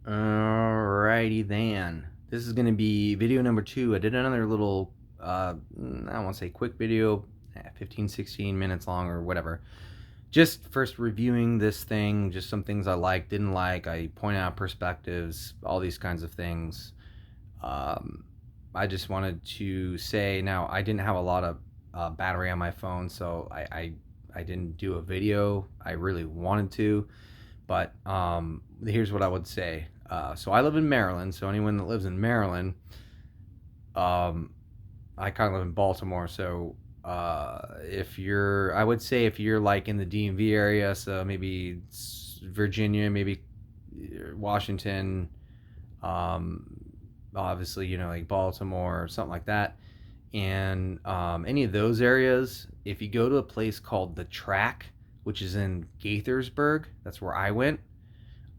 Alrighty then. This is going to be video number 2. I did another little, I don't want to say quick video, 15, 16 minutes long or whatever. Just first reviewing this thing, just some things I liked, didn't like. I point out perspectives, all these kinds of things. I just wanted to say, now I didn't have a lot of battery on my phone, so I didn't do a video. I really wanted to. But here's what I would say. So I live in Maryland. So anyone that lives in Maryland, um, I kind of live in Baltimore. So I would say if you're like in the DMV area, so maybe Virginia, maybe Washington, um, obviously, like Baltimore or something like that. And any of those areas, if you go to a place called the Track, which is in Gaithersburg, that's where I went.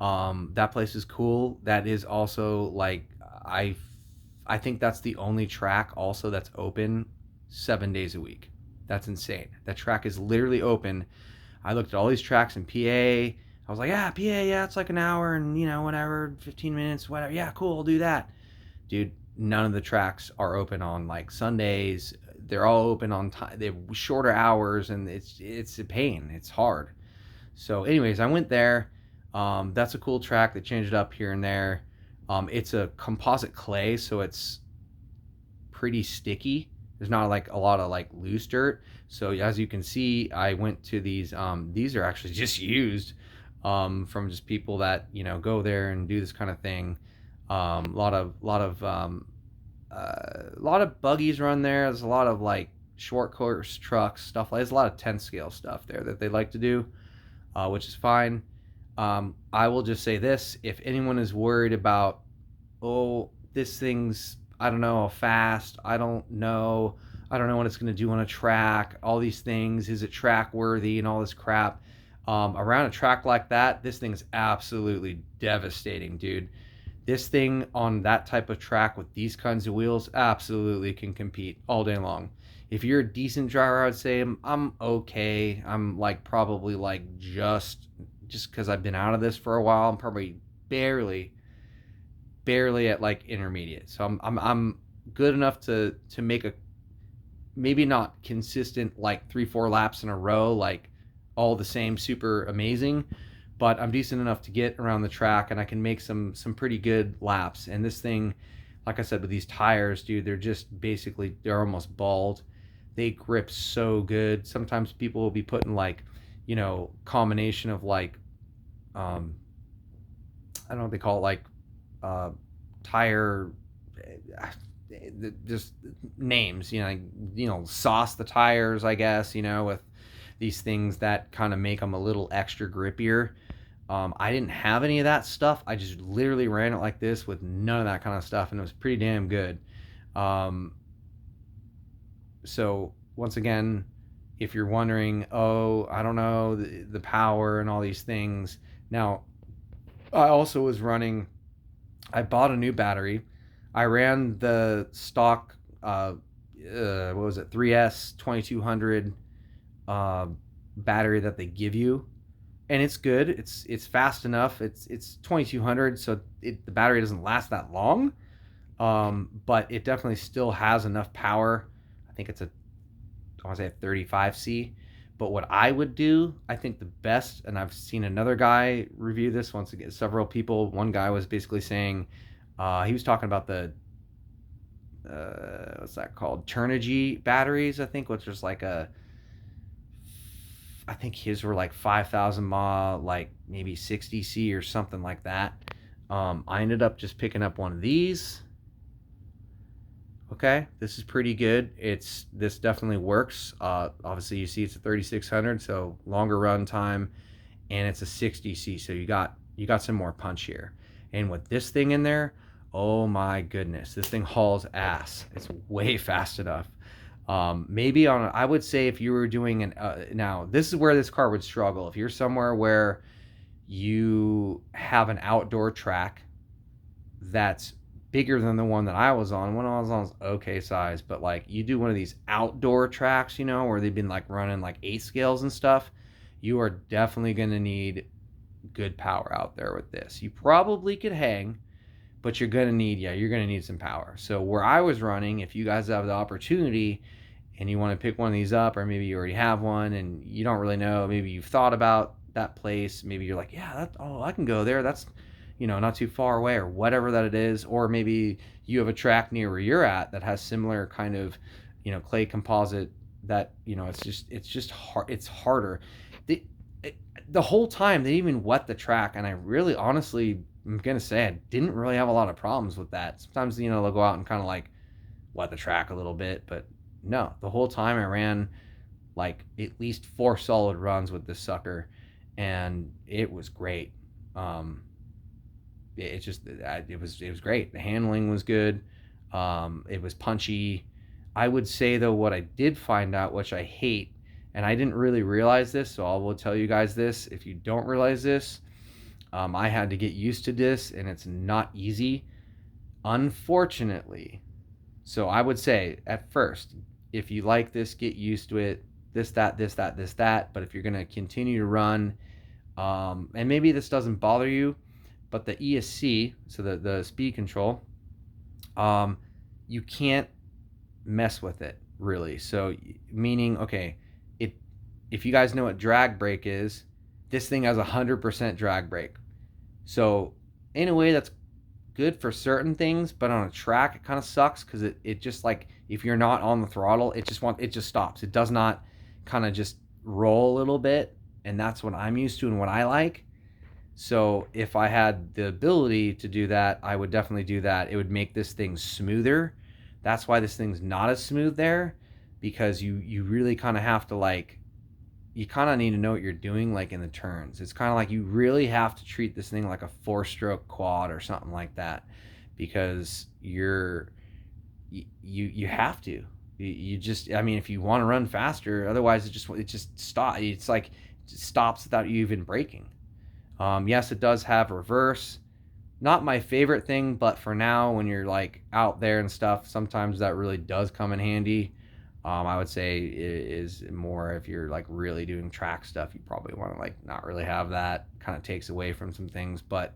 That place is cool. That is also like I think that's the only track also that's open 7 days a week. That's insane. That track is literally open. I looked at all these tracks in PA. I was like, yeah, PA, yeah, it's like an hour and whatever, 15 minutes, whatever. Yeah, cool, I'll do that. Dude, none of the tracks are open on like Sundays. They're all open on time. They have shorter hours, and it's a pain. It's hard. So, anyways, I went there. That's a cool track. They changed it up here and there. It's a composite clay, so it's pretty sticky. There's not like a lot of like loose dirt. So as you can see, I went to these. These are actually just used from just people that go there and do this kind of thing. A lot of buggies run there. There's a lot of like short course trucks, stuff like. There's a lot of 10 scale stuff there that they like to do, which is fine. I will just say this: if anyone is worried about, oh, this thing's, I don't know, fast, I don't know what it's going to do on a track, all these things, is it track worthy and all this crap. Around a track like that, this thing is absolutely devastating, dude. This thing on that type of track with these kinds of wheels absolutely can compete all day long. If you're a decent driver, I would say I'm okay. I'm like probably like just because I've been out of this for a while. I'm probably barely at like intermediate. So I'm good enough to make a, maybe not consistent like 3-4 laps in a row, like all the same super amazing, but I'm decent enough to get around the track, and I can make some pretty good laps. And this thing, like I said, with these tires, dude, they're almost bald. They grip so good. Sometimes people will be putting like, combination of like, I don't know what they call it, like tire, just names, sauce the tires, I guess, with these things that kind of make them a little extra grippier. I didn't have any of that stuff. I just literally ran it like this with none of that kind of stuff, and it was pretty damn good. Um, so once again, if you're wondering, oh, I don't know, the power and all these things. Now, I also was running, I bought a new battery. I ran the stock, what was it, 3S 2200 battery that they give you, and it's good. It's fast enough. It's 2200, so the battery doesn't last that long, but it definitely still has enough power. I think I want to say a 35C. But what I would do, I think the best, and I've seen another guy review this once again, several people. One guy was basically saying, he was talking about the, what's that called? Turnigy batteries, I think, which was like I think his were like 5,000 mAh, like maybe 60C or something like that. I ended up just picking up one of these. Okay, this is pretty good. This definitely works. Obviously, you see it's a 3600, so longer run time, and it's a 60C, so you got some more punch here. And with this thing in there, oh my goodness, this thing hauls ass. It's way fast enough. Maybe I would say if you were doing now this is where this car would struggle. If you're somewhere where you have an outdoor track that's bigger than the one that I was on. One I was on was okay size, but like you do one of these outdoor tracks, where they've been like running like 8 scales and stuff, you are definitely going to need good power out there with this. You probably could hang, but you're gonna need some power. So where I was running, if you guys have the opportunity and you want to pick one of these up, or maybe you already have one and you don't really know, maybe you've thought about that place, maybe you're like, yeah, I can go there. That's, not too far away, or whatever that it is. Or maybe you have a track near where you're at that has similar kind of, clay composite that, it's just hard. It's harder. The, the whole time they even wet the track, and I really honestly, I'm gonna say, I didn't really have a lot of problems with that. Sometimes, they'll go out and kind of like wet the track a little bit, but no, the whole time I ran like at least 4 solid runs with this sucker, and it was great. It was great. The handling was good. It was punchy. I would say though, what I did find out, which I hate, and I didn't really realize this, so I will tell you guys this. If you don't realize this, I had to get used to this, and it's not easy, unfortunately. So I would say at first, if you like this, get used to it. This, that, this, that, this, that. But if you're going to continue to run, and maybe this doesn't bother you, but the ESC, so the speed control, you can't mess with it really. So meaning, okay, if you guys know what drag brake is, this thing has 100% drag brake. So in a way, that's good for certain things, but on a track it kind of sucks, because it just, like, if you're not on the throttle, it just stops. It does not kind of just roll a little bit, and that's what I'm used to and what I like. So if I had the ability to do that, I would definitely do that. It would make this thing smoother. That's why this thing's not as smooth there, because you really kind of have to, like, you kind of need to know what you're doing, like in the turns. It's kind of like you really have to treat this thing like a 4-stroke quad or something like that, because you have to. You just, I mean, if you want to run faster, otherwise it just stops. It's like, it just stops without you even braking. Yes, it does have reverse. Not my favorite thing, but for now, when you're like out there and stuff, sometimes that really does come in handy. I would say it is more if you're like really doing track stuff, you probably want to like not really have that. Kind of takes away from some things, but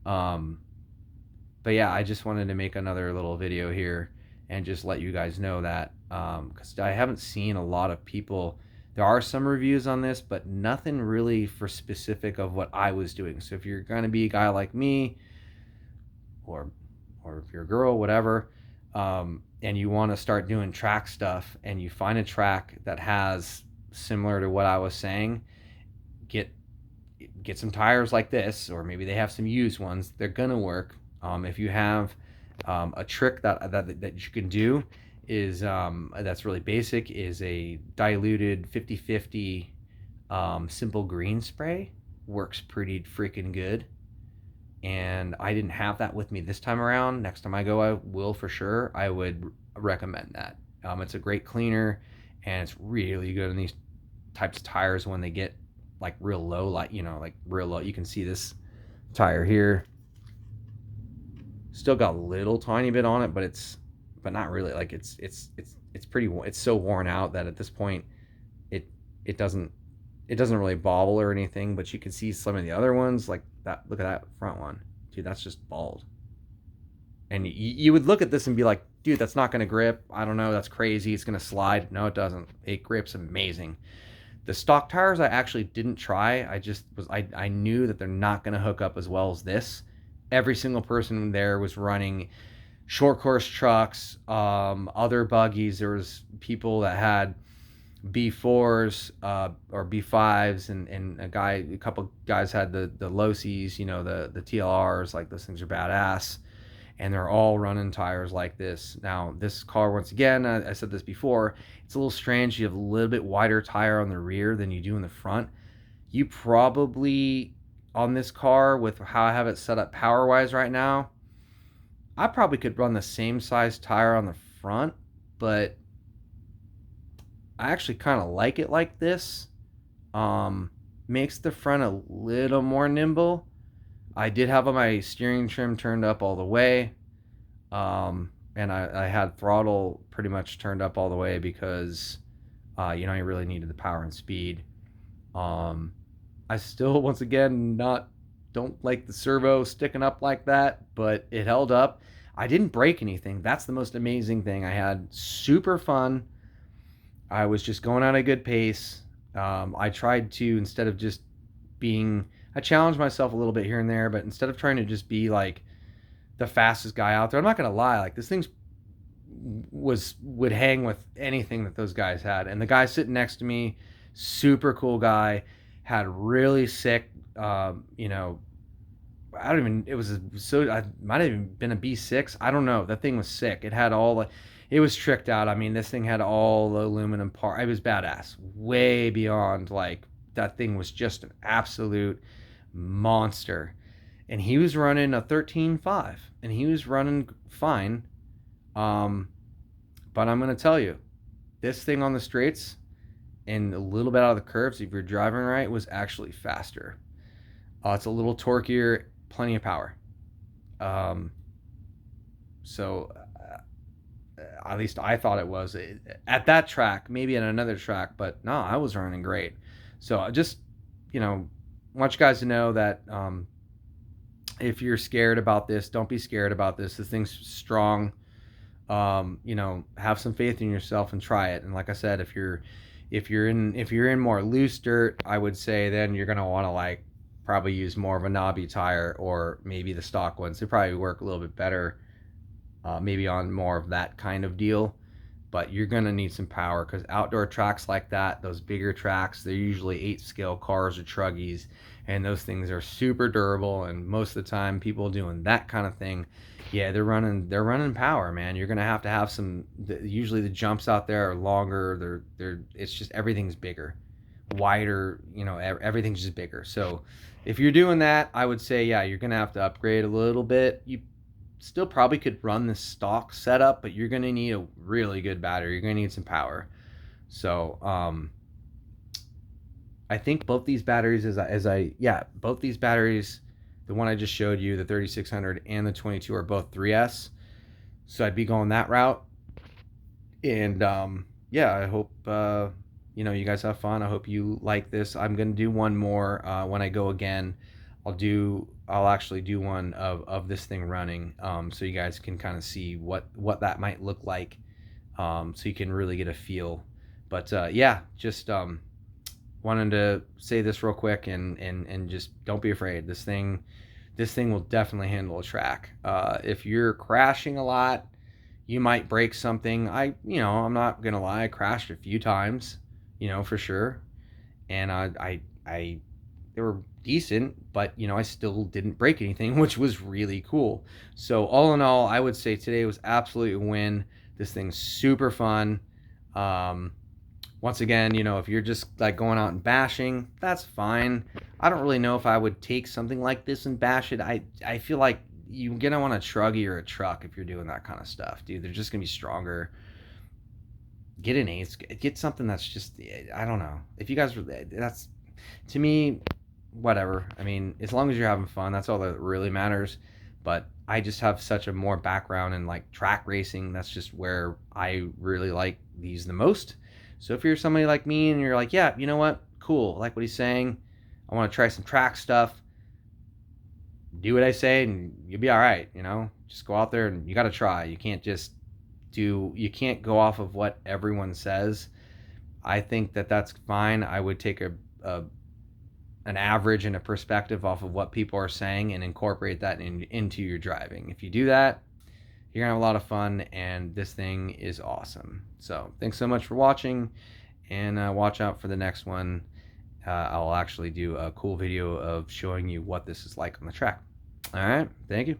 yeah, I just wanted to make another little video here and just let you guys know that, because I haven't seen a lot of people. There are some reviews on this, but nothing really for specific of what I was doing. So if you're going to be a guy like me, or if you're a girl, whatever, and you want to start doing track stuff, and you find a track that has similar to what I was saying, get some tires like this, or maybe they have some used ones. They're gonna work. If you have a trick that you can do is, that's really basic, is a diluted 50/50 simple green spray. Works pretty freaking good. And I didn't have that with me this time around. Next time I go, I will for sure. I would recommend that. It's a great cleaner, and it's really good in these types of tires when they get like real low, like real low. You can see this tire here, still got a little tiny bit on it, but not really. Like it's pretty. It's so worn out that at this point, it doesn't really bobble or anything. But you can see some of the other ones, like that. Look at that front one, dude. That's just bald. And you would look at this and be like, dude, that's not going to grip. I don't know. That's crazy. It's going to slide. No, it doesn't. It grips amazing. The stock tires I actually didn't try. I knew that they're not going to hook up as well as this. Every single person there was running short course trucks, other buggies. There was people that had B4s or B5s, and a couple guys had the Locies, the TLRs. Like, those things are badass, and they're all running tires like this. Now, this car, once again, I said this before, it's a little strange. You have a little bit wider tire on the rear than you do in the front. You probably, on this car, with how I have it set up power-wise right now, I probably could run the same size tire on the front, but I actually kind of like it like this. Makes the front a little more nimble. I did have my steering trim turned up all the way, and I had throttle pretty much turned up all the way, because you really needed the power and speed. I still, once again, not don't like the servo sticking up like that, but it held up. I didn't break anything. That's the most amazing thing. I had super fun. I was just going at a good pace. I tried to, instead of just being, I challenged myself a little bit here and there, but instead of trying to just be like the fastest guy out there, I'm not gonna lie, like this thing's would hang with anything that those guys had. And the guy sitting next to me, super cool guy, had really sick, you know, I don't even, it was so, I might have even been a B6. I don't know. That thing was sick. It had all, it was tricked out. I mean, this thing had all the aluminum part. It was badass. Way beyond, like, that thing was just an absolute monster. And he was running a 13.5 and he was running fine. But I'm going to tell you, this thing on the straights and a little bit out of the curves, if you're driving right, was actually faster. It's a little torquier, plenty of power. So at least I thought it was at that track, maybe at another track, but no, I was running great. So I just, you know, want you guys to know that if you're scared about this, don't be scared about this. This thing's strong. You know, have some faith in yourself and try it. And like I said, if you're in more loose dirt, I would say then you're gonna want to like probably use more of a knobby tire, or maybe the stock ones. They probably work a little bit better, maybe on more of that kind of deal. But you're gonna need some power, because outdoor tracks like that, those bigger tracks, they're usually 8-scale cars or truggies, and those things are super durable. And most of the time, people doing that kind of thing, yeah, they're running power, man. You're gonna have to have some. Usually the jumps out there are longer. It's just everything's bigger, wider. You know, everything's just bigger. So if you're doing that, I would say, yeah, you're gonna have to upgrade a little bit. You still probably could run the stock setup, but you're gonna need a really good battery. You're gonna need some power. So I think both these batteries, both these batteries, the one I just showed you, the 3600 and the 22, are both 3S. So I'd be going that route. And yeah, I hope you know, you guys have fun. I hope you like this. I'm gonna do one more when I go again. I'll actually do one of this thing running, so you guys can kind of see what that might look like, so you can really get a feel. But yeah, just wanted to say this real quick, and just don't be afraid. This thing will definitely handle a track. If you're crashing a lot, you might break something. You know, I'm not gonna lie, I crashed a few times, you know, for sure. And they were decent, but you know, I still didn't break anything, which was really cool. So all in all, I would say today was absolutely a win. This thing's super fun. Once again, you know, if you're just like going out and bashing, that's fine. I don't really know if I would take something like this and bash it. I feel like you're gonna want a truggy or a truck if you're doing that kind of stuff, dude. They're just gonna be stronger. Get an ace. Get something that's just, I don't know. If you guys, that's, to me, whatever. I mean, as long as you're having fun, that's all that really matters. But I just have such a more background in like track racing. That's just where I really like these the most. So if you're somebody like me and you're like, yeah, you know what, cool, I like what he's saying, I want to try some track stuff, do what I say and you'll be all right. You know, just go out there and you got to try. You can't go off of what everyone says. I think that that's fine. I would take an average and a perspective off of what people are saying and incorporate that into your driving. If you do that, you're gonna have a lot of fun, and this thing is awesome. So thanks so much for watching, and watch out for the next one. I'll actually do a cool video of showing you what this is like on the track. All right, thank you.